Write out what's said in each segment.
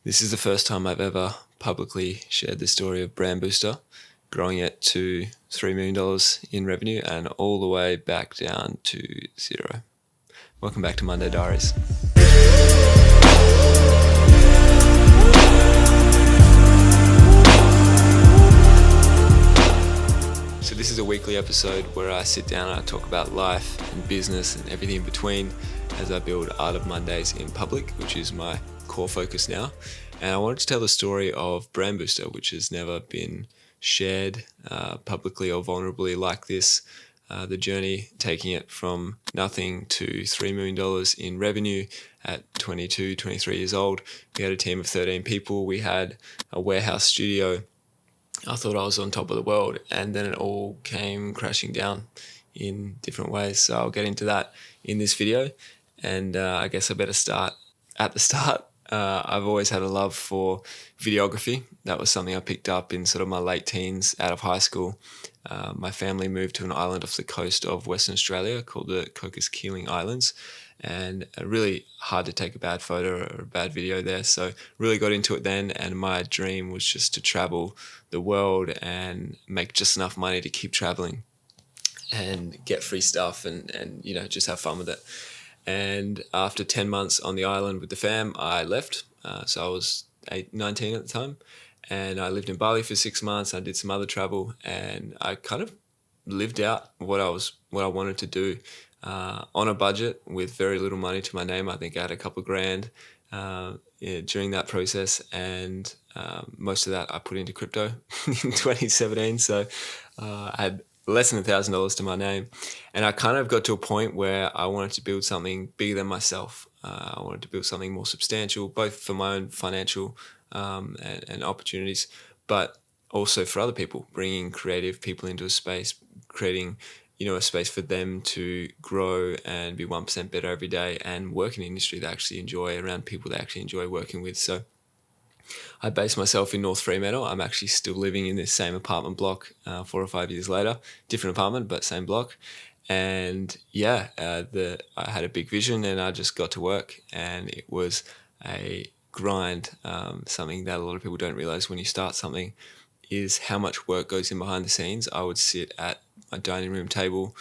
This is the first time I've ever publicly shared the story of Brand Boostr, growing it to $3 million in revenue and all the way back down to zero. Welcome back to Monday Diaries. So this is a weekly episode where I sit down and I talk about life and business and everything in between as I build Art of Mondays in public, which is my core focus now. And I wanted to tell the story of Brand Boostr, which has never been shared publicly or vulnerably like this. The journey taking it from nothing to $3 million in revenue at 22, 23 years old. We had a team of 13 people. We had a warehouse studio. I thought I was on top of the world, and then it all came crashing down in different ways. So I'll get into that in this video. And I guess I better start at the start. I've always had a love for videography. That was something I picked up in sort of my late teens out of high school. My family moved to an island off the coast of Western Australia called the Cocos Keeling Islands, and really hard to take a bad photo or a bad video there. So really got into it then, and my dream was just to travel the world and make just enough money to keep traveling and get free stuff and just have fun with it. And after 10 months on the island with the fam, I left. So I was 19 at the time, and I lived in Bali for 6 months. I did some other travel, and I kind of lived out what I wanted to do on a budget with very little money to my name. I think I had a couple of grand during that process, and most of that I put into crypto in 2017. So I had less than $1,000 to my name, and I kind of got to a point where I wanted to build something bigger than myself. I wanted to build something more substantial, both for my own financial and opportunities, but also for other people, bringing creative people into a space, creating a space for them to grow and be 1% better every day and work in an industry they actually enjoy, around people they actually enjoy working with. So I based myself in North Fremantle. I'm actually still living in this same apartment block 4 or 5 years later. Different apartment, but same block. And I had a big vision, and I just got to work, and it was a grind. Something that a lot of people don't realize when you start something is how much work goes in behind the scenes. I would sit at my dining room table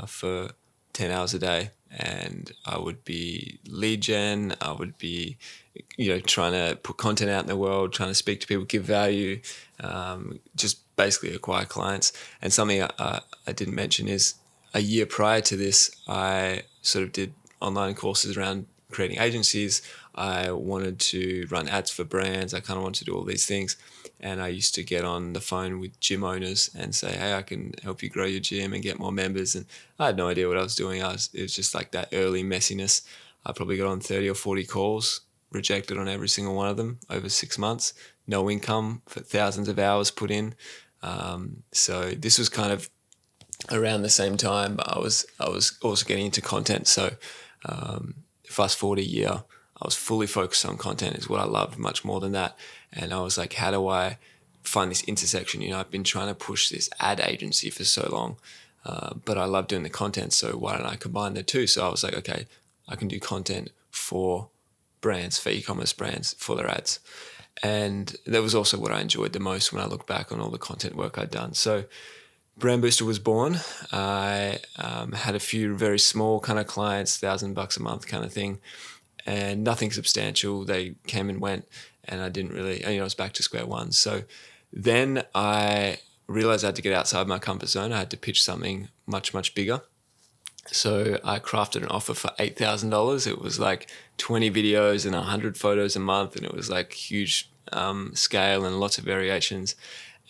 for 10 hours a day, and I would be lead gen. I would be, trying to put content out in the world, trying to speak to people, give value, just basically acquire clients. And something I didn't mention is a year prior to this, I sort of did online courses around creating agencies. I wanted to run ads for brands. I kind of wanted to do all these things. And I used to get on the phone with gym owners and say, hey, I can help you grow your gym and get more members. And I had no idea what I was doing. It was just like that early messiness. I probably got on 30 or 40 calls, rejected on every single one of them over 6 months, no income for thousands of hours put in. So this was kind of around the same time I was also getting into content. So fast forward a year, I was fully focused on content, is what I loved much more than that. And I was like, how do I find this intersection? I've been trying to push this ad agency for so long, but I love doing the content. So why don't I combine the two? So I was like, okay, I can do content for brands, for e-commerce brands, for their ads. And that was also what I enjoyed the most when I look back on all the content work I'd done. So Brand Boostr was born. I had a few very small kind of clients, $1,000 a month kind of thing, and nothing substantial. They came and went, and I didn't really, I was back to square one. So then I realized I had to get outside my comfort zone. I had to pitch something much, much bigger. So I crafted an offer for $8,000. It was like 20 videos and 100 photos a month, and it was like huge scale and lots of variations.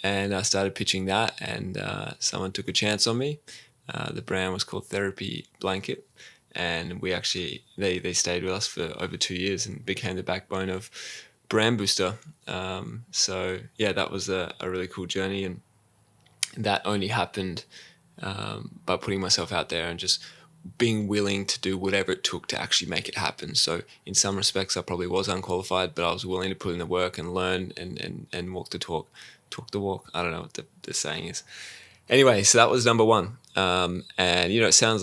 And I started pitching that, and someone took a chance on me. The brand was called Therapy Blanket, and they stayed with us for over 2 years and became the backbone of Brand Boostr. That was a really cool journey, and that only happened by putting myself out there and just being willing to do whatever it took to actually make it happen. So in some respects, I probably was unqualified, but I was willing to put in the work and learn and walk the talk the walk. I don't know what the saying is. Anyway, so that was number one. And it sounds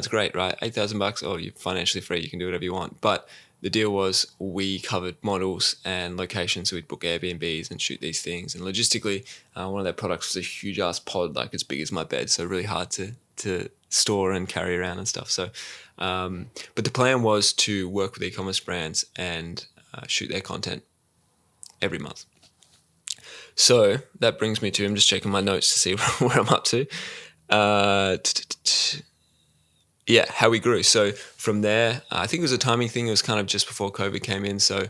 great, right? $8,000. Oh, you're financially free. You can do whatever you want. But the deal was we covered models and locations, so we'd book Airbnbs and shoot these things. And logistically, one of their products was a huge ass pod, like as big as my bed, so really hard to store and carry around and stuff. So, but the plan was to work with e-commerce brands and shoot their content every month. So that brings me to, I'm just checking my notes to see where I'm up to. How we grew. So from there, I think it was a timing thing. It was kind of just before COVID came in. So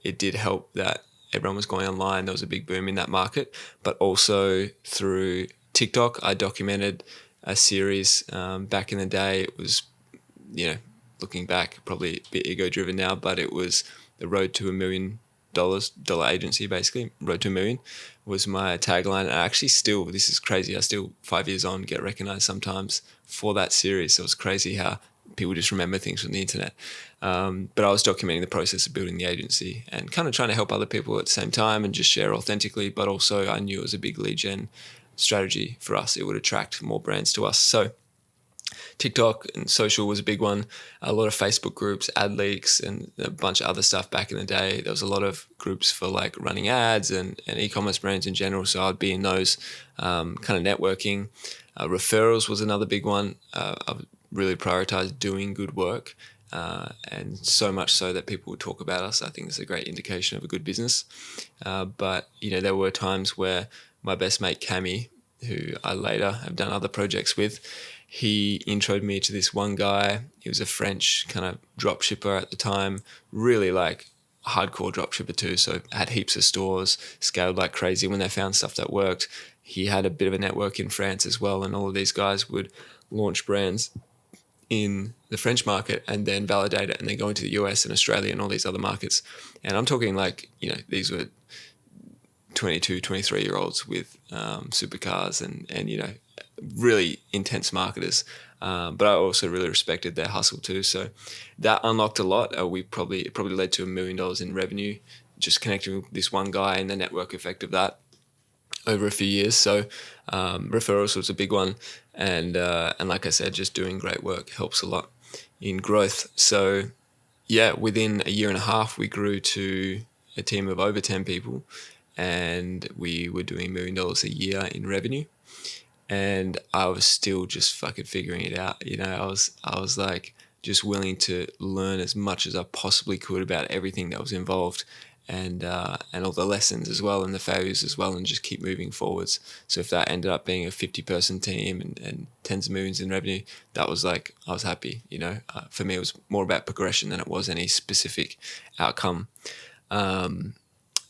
it did help that everyone was going online. There was a big boom in that market. But also through TikTok, I documented a series back in the day. It was, looking back, probably a bit ego-driven now, but it was the road to $1 million dollar agency, basically. Road to $1 million was my tagline. And I actually still, this is crazy, I still 5 years on get recognized sometimes for that series. So it's crazy how people just remember things from the internet. But I was documenting the process of building the agency and kind of trying to help other people at the same time and just share authentically. But also I knew it was a big lead gen strategy for us. It would attract more brands to us. So TikTok and social was a big one. A lot of Facebook groups, ad leaks, and a bunch of other stuff back in the day. There was a lot of groups for like running ads and e-commerce brands in general. So I'd be in those kind of networking. Referrals was another big one. I really prioritized doing good work. And so much so that people would talk about us. I think it's a great indication of a good business. But there were times where my best mate Cami, who I later have done other projects with, he introed me to this one guy. He was a French kind of drop shipper at the time, really like hardcore drop shipper too. So had heaps of stores, scaled like crazy when they found stuff that worked. He had a bit of a network in France as well. And all of these guys would launch brands in the French market and then validate it and then go into the US and Australia and all these other markets. And I'm talking like, these were 22, 23-year-olds with supercars and really intense marketers. But I also really respected their hustle too. So that unlocked a lot. It probably led to $1 million in revenue, just connecting with this one guy and the network effect of that over a few years. So referrals was a big one. And like I said, just doing great work helps a lot in growth. So within a year and a half, we grew to a team of over 10 people and we were doing $1 million a year in revenue. And I was still just fucking figuring it out. I was like just willing to learn as much as I possibly could about everything that was involved and all the lessons as well and the failures as well, and just keep moving forwards. So if that ended up being a 50-person team and tens of millions in revenue, that was like, I was happy. For me, it was more about progression than it was any specific outcome.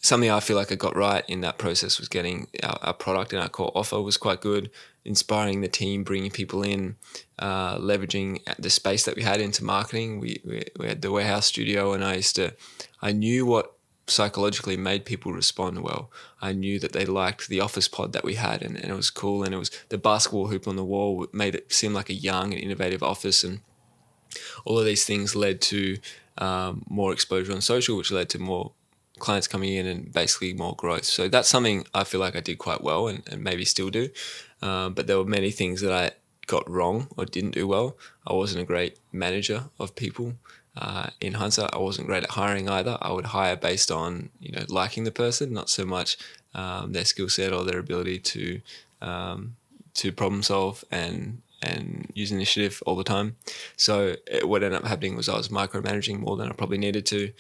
Something I feel like I got right in that process was getting our product and our core offer was quite good, inspiring the team, bringing people in, leveraging the space that we had into marketing. We had the warehouse studio, and I knew what psychologically made people respond well. I knew that they liked the office pod that we had, and it was cool, and it was the basketball hoop on the wall made it seem like a young and innovative office, and all of these things led to more exposure on social, which led to more clients coming in and basically more growth. So that's something I feel like I did quite well and maybe still do. But there were many things that I got wrong or didn't do well. I wasn't a great manager of people. In hindsight, I wasn't great at hiring either. I would hire based on, liking the person, not so much their skill set or their ability to problem solve and use initiative all the time. So what ended up happening was I was micromanaging more than I probably needed to.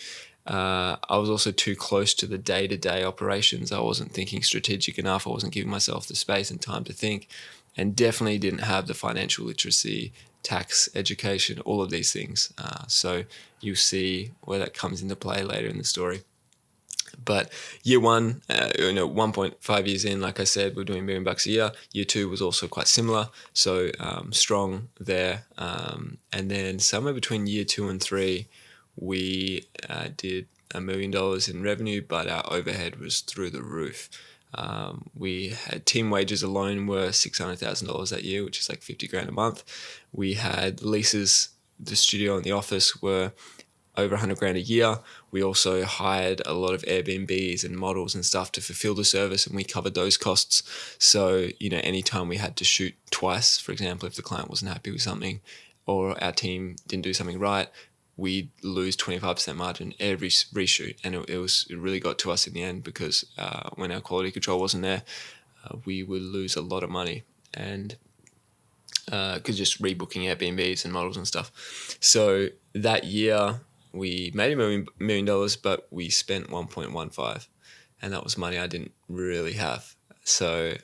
I was also too close to the day-to-day operations. I wasn't thinking strategic enough. I wasn't giving myself the space and time to think, and definitely didn't have the financial literacy, tax education, all of these things. So you'll see where that comes into play later in the story. But year one, 1.5 years in, like I said, we're doing $1 million a year. Year two was also quite similar, so strong there. And then somewhere between year 2 and 3, we did $1 million in revenue, but our overhead was through the roof. We had team wages alone were $600,000 that year, which is like 50 grand a month. We had leases, the studio and the office were over 100 grand a year. We also hired a lot of Airbnbs and models and stuff to fulfill the service, and we covered those costs. So, anytime we had to shoot twice, for example, if the client wasn't happy with something or our team didn't do something right, we'd lose 25% margin every reshoot, and it really got to us in the end, because when our quality control wasn't there, we would lose a lot of money, and because just rebooking Airbnbs and models and stuff. So that year we made $1 million, but we spent 1.15, and that was money I didn't really have. So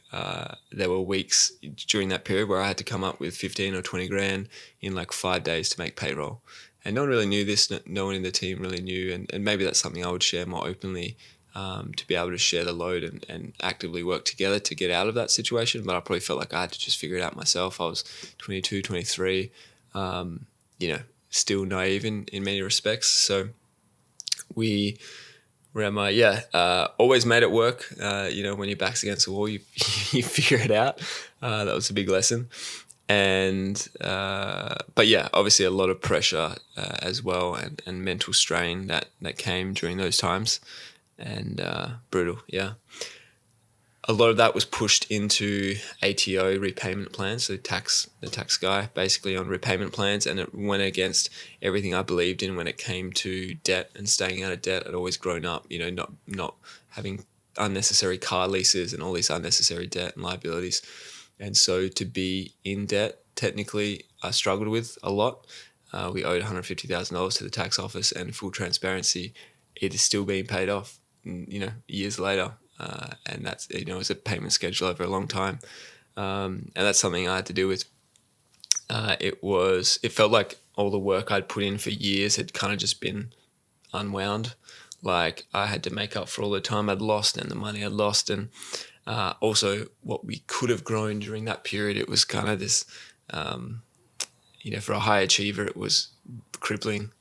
there were weeks during that period where I had to come up with 15 or 20 grand in like 5 days to make payroll. And no one really knew this. No one in the team really knew. And maybe that's something I would share more openly, to be able to share the load and actively work together to get out of that situation. But I probably felt like I had to just figure it out myself. I was 22, 23, still naive in many respects. So we always made it work. When your back's against the wall, you you figure it out. That was a big lesson. And but yeah, obviously a lot of pressure as well, and mental strain that came during those times, and brutal. Yeah, a lot of that was pushed into ATO repayment plans, so the tax guy basically on repayment plans, and it went against everything I believed in when it came to debt and staying out of debt. I'd always grown up, not having unnecessary car leases and all these unnecessary debt and liabilities. And so to be in debt, technically, I struggled with a lot. We owed $150,000 to the tax office, and full transparency, it is still being paid off, years later. And that's, it's a payment schedule over a long time. And that's something I had to deal with. It felt like all the work I'd put in for years had kind of just been unwound. Like I had to make up for all the time I'd lost and the money I'd lost. And also what we could have grown during that period, it was kind of this, for a high achiever, it was crippling.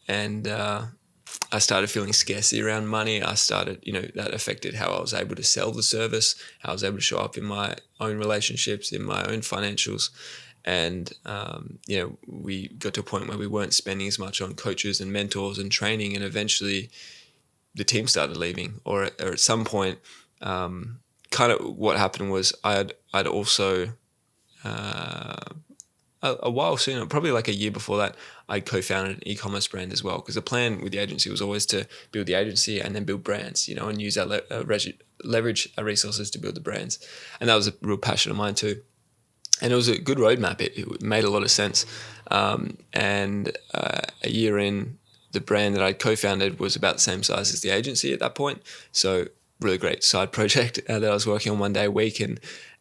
And I started feeling scarcity around money. I started, that affected how I was able to sell the service, how I was able to show up in my own relationships, in my own financials. And, we got to a point where we weren't spending as much on coaches and mentors and training. And eventually the team started leaving, or at some point, kind of what happened was I'd also, a while sooner, probably like a year before that, I co-founded an e-commerce brand as well, because the plan with the agency was always to build the agency and then build brands, and use our leverage our resources to build the brands. And that was a real passion of mine too. And it was a good roadmap. It made a lot of sense. And a year in, the brand that I co-founded was about the same size as the agency at that point. So really great side project that I was working on one day a week,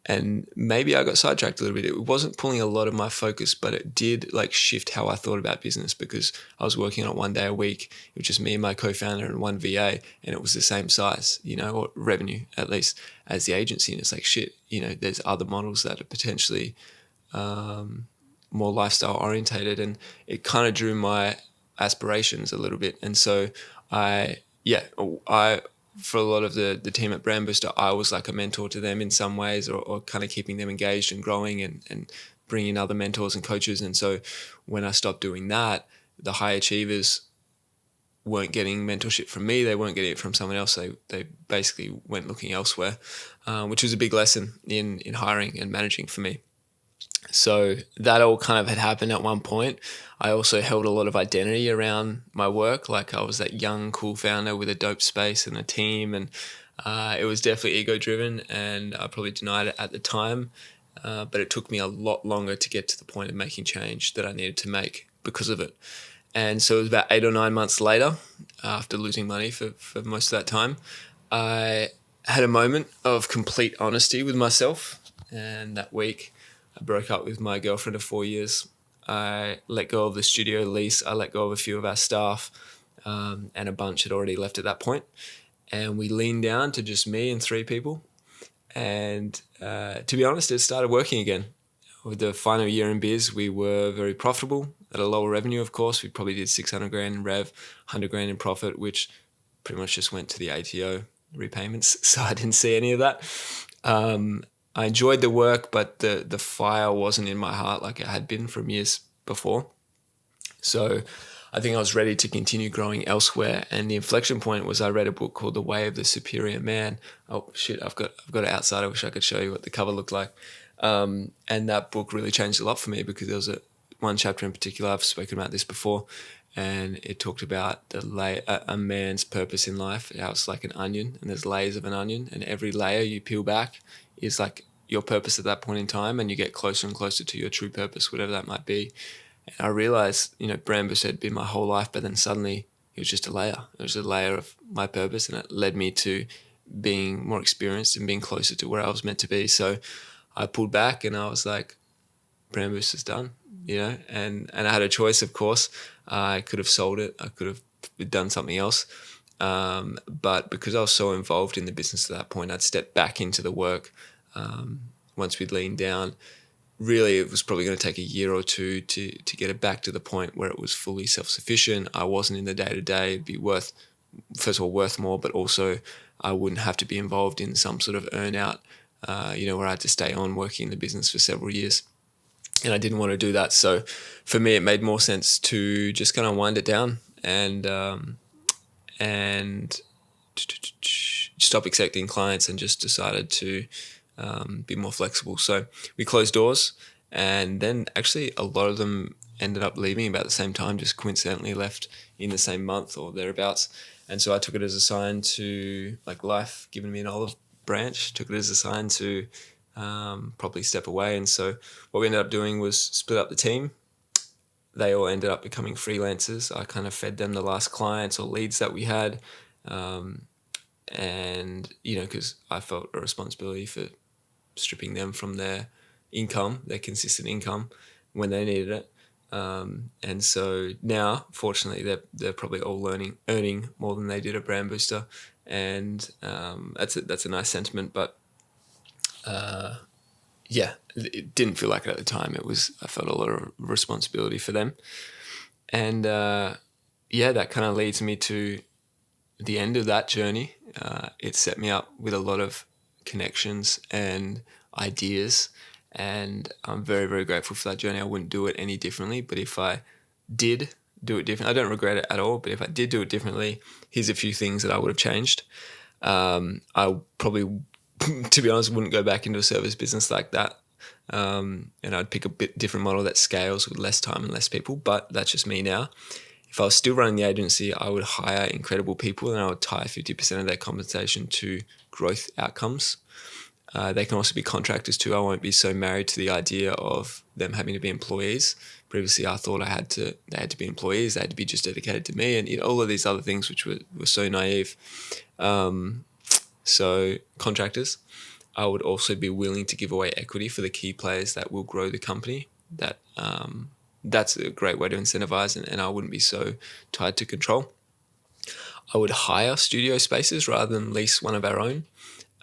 and maybe I got sidetracked a little bit. It wasn't pulling a lot of my focus, but it did shift how I thought about business, because I was working on it one day a week. It was just me and my co-founder and one VA, and it was the same size, or revenue at least, as the agency. And it's like, shit, there's other models that are potentially more lifestyle orientated, and it kind of drew my aspirations a little bit. And so I for a lot of the team at Brand Boostr, I was like a mentor to them in some ways, or kind of keeping them engaged and growing and bringing other mentors and coaches. And so when I stopped doing that, the high achievers weren't getting mentorship from me. They weren't getting it from someone else. They basically went looking elsewhere, which was a big lesson in hiring and managing for me. So that all kind of had happened at one point. I also held a lot of identity around my work. Like I was that young, cool founder with a dope space and a team. And it was definitely ego driven, and I probably denied it at the time. But it took me a lot longer to get to the point of making change that I needed to make because of it. And so it was about 8 or 9 months later, after losing money for most of that time, I had a moment of complete honesty with myself. And that week, I broke up with my girlfriend of 4 years. I let go of the studio lease. I let go of a few of our staff, and a bunch had already left at that point. And we leaned down to just me and 3 people. And to be honest, it started working again. With the final year in biz, we were very profitable at a lower revenue, of course. We probably did 600 grand in rev, 100 grand in profit, which pretty much just went to the ATO repayments. So I didn't see any of that. I enjoyed the work, but the fire wasn't in my heart like it had been from years before. So I think I was ready to continue growing elsewhere. And the inflection point was I read a book called The Way of the Superior Man. Oh shit, I've got it outside. I wish I could show you what the cover looked like. And that book really changed a lot for me, because there was one chapter in particular, I've spoken about this before, and it talked about a man's purpose in life, how it's like an onion, and there's layers of an onion, and every layer you peel back is like your purpose at that point in time, and you get closer and closer to your true purpose, whatever that might be. And I realized, Brand Boostr had been my whole life, but then suddenly it was just a layer. It was a layer of my purpose, and it led me to being more experienced and being closer to where I was meant to be. So I pulled back and I was like, Brand Boostr's done, and I had a choice, of course. I could have sold it. I could have done something else. But because I was so involved in the business at that point, I'd stepped back into the work once we'd leaned down. Really, it was probably going to take a year or two to get it back to the point where it was fully self-sufficient. I wasn't in the day-to-day. It'd be first of all, worth more, but also I wouldn't have to be involved in some sort of earn-out, where I had to stay on working in the business for several years. And I didn't want to do that. So for me, it made more sense to just kind of wind it down and stop accepting clients, and just decided to be more flexible. So we closed doors, and then actually a lot of them ended up leaving about the same time, just coincidentally left in the same month or thereabouts. And so I took it as a sign to, like, life giving me an olive branch, took it as a sign to probably step away. And so what we ended up doing was split up the team. They all ended up becoming freelancers. I kind of fed them the last clients or leads that we had. And, because I felt a responsibility for stripping them from their income, their consistent income, when they needed it. And so now, fortunately, they're probably all earning more than they did at Brand Boostr, and that's a nice sentiment. But it didn't feel like it at the time. I felt a lot of responsibility for them, and that kind of leads me to the end of that journey. It set me up with a lot of connections and ideas, and I'm very, very grateful for that journey. I wouldn't do it any differently, but if I did do it differently, I don't regret it at all, but if I did do it differently, here's a few things that I would have changed. I probably, to be honest, wouldn't go back into a service business like that. And I'd pick a bit different model that scales with less time and less people, but that's just me now. If I was still running the agency, I would hire incredible people, and I would tie 50% of their compensation to growth outcomes. They can also be contractors too. I won't be so married to the idea of them having to be employees. Previously, I thought they had to be employees. They had to be just dedicated to me, and all of these other things which were so naive. So contractors. I would also be willing to give away equity for the key players that will grow the company. That's a great way to incentivize, and I wouldn't be so tied to control. I would hire studio spaces rather than lease one of our own.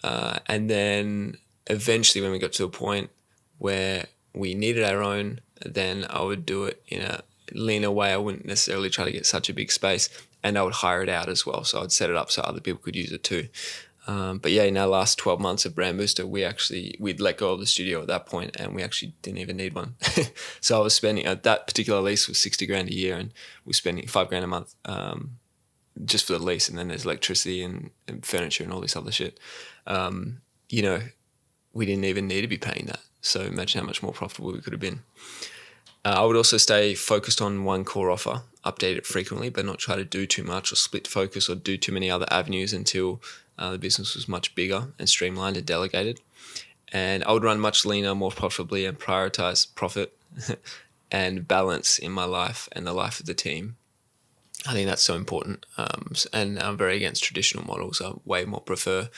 And then eventually, when we got to a point where we needed our own, then I would do it in a leaner way. I wouldn't necessarily try to get such a big space, and I would hire it out as well. So I'd set it up so other people could use it too. But in our last 12 months of Brand Boostr, we'd let go of the studio at that point, and we actually didn't even need one. So I was spending, that particular lease was $60,000 a year, and we're spending $5,000 a month just for the lease, and then there's electricity and furniture and all this other shit. We didn't even need to be paying that. So imagine how much more profitable we could have been. I would also stay focused on one core offer, update it frequently, but not try to do too much or split focus or do too many other avenues until the business was much bigger and streamlined and delegated. And I would run much leaner, more profitably, and prioritize profit and balance in my life and the life of the team. I think that's so important. And I'm very against traditional models. I way more prefer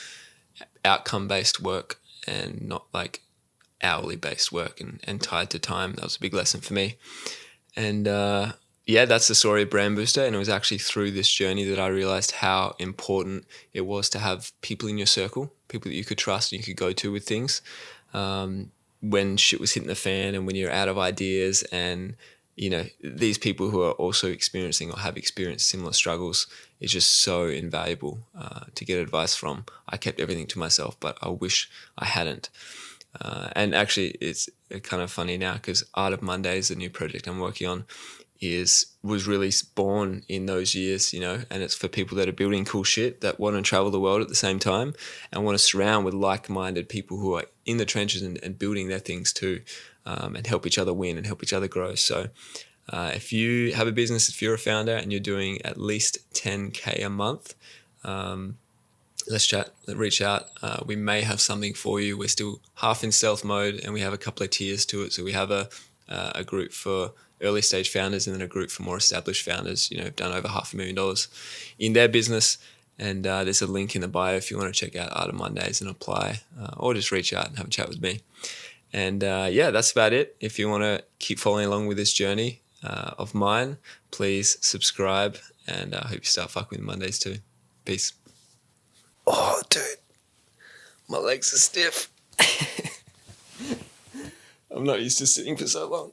outcome-based work and not like hourly-based work and tied to time. That was a big lesson for me. And that's the story of Brand Boostr. And it was actually through this journey that I realized how important it was to have people in your circle, people that you could trust and you could go to with things. When shit was hitting the fan and when you're out of ideas, and these people who are also experiencing or have experienced similar struggles, is just so invaluable to get advice from. I kept everything to myself, but I wish I hadn't. And actually, it's kind of funny now because Art of Mondays, the new project I'm working on, was really born in those years, and it's for people that are building cool shit, that want to travel the world at the same time and want to surround with like-minded people who are in the trenches and building their things too, and help each other win and help each other grow. So If you have a business, if you're a founder and you're doing at least 10K a month, let's chat, reach out. We may have something for you. We're still half in stealth mode and we have a couple of tiers to it. So we have a group for early stage founders and then a group for more established founders, have done over $500,000 in their business. And there's a link in the bio if you want to check out Art of Mondays and apply, or just reach out and have a chat with me. And that's about it. If you want to keep following along with this journey of mine, please subscribe, and I hope you start fucking with Mondays too. Peace. Oh, dude, my legs are stiff. I'm not used to sitting for so long.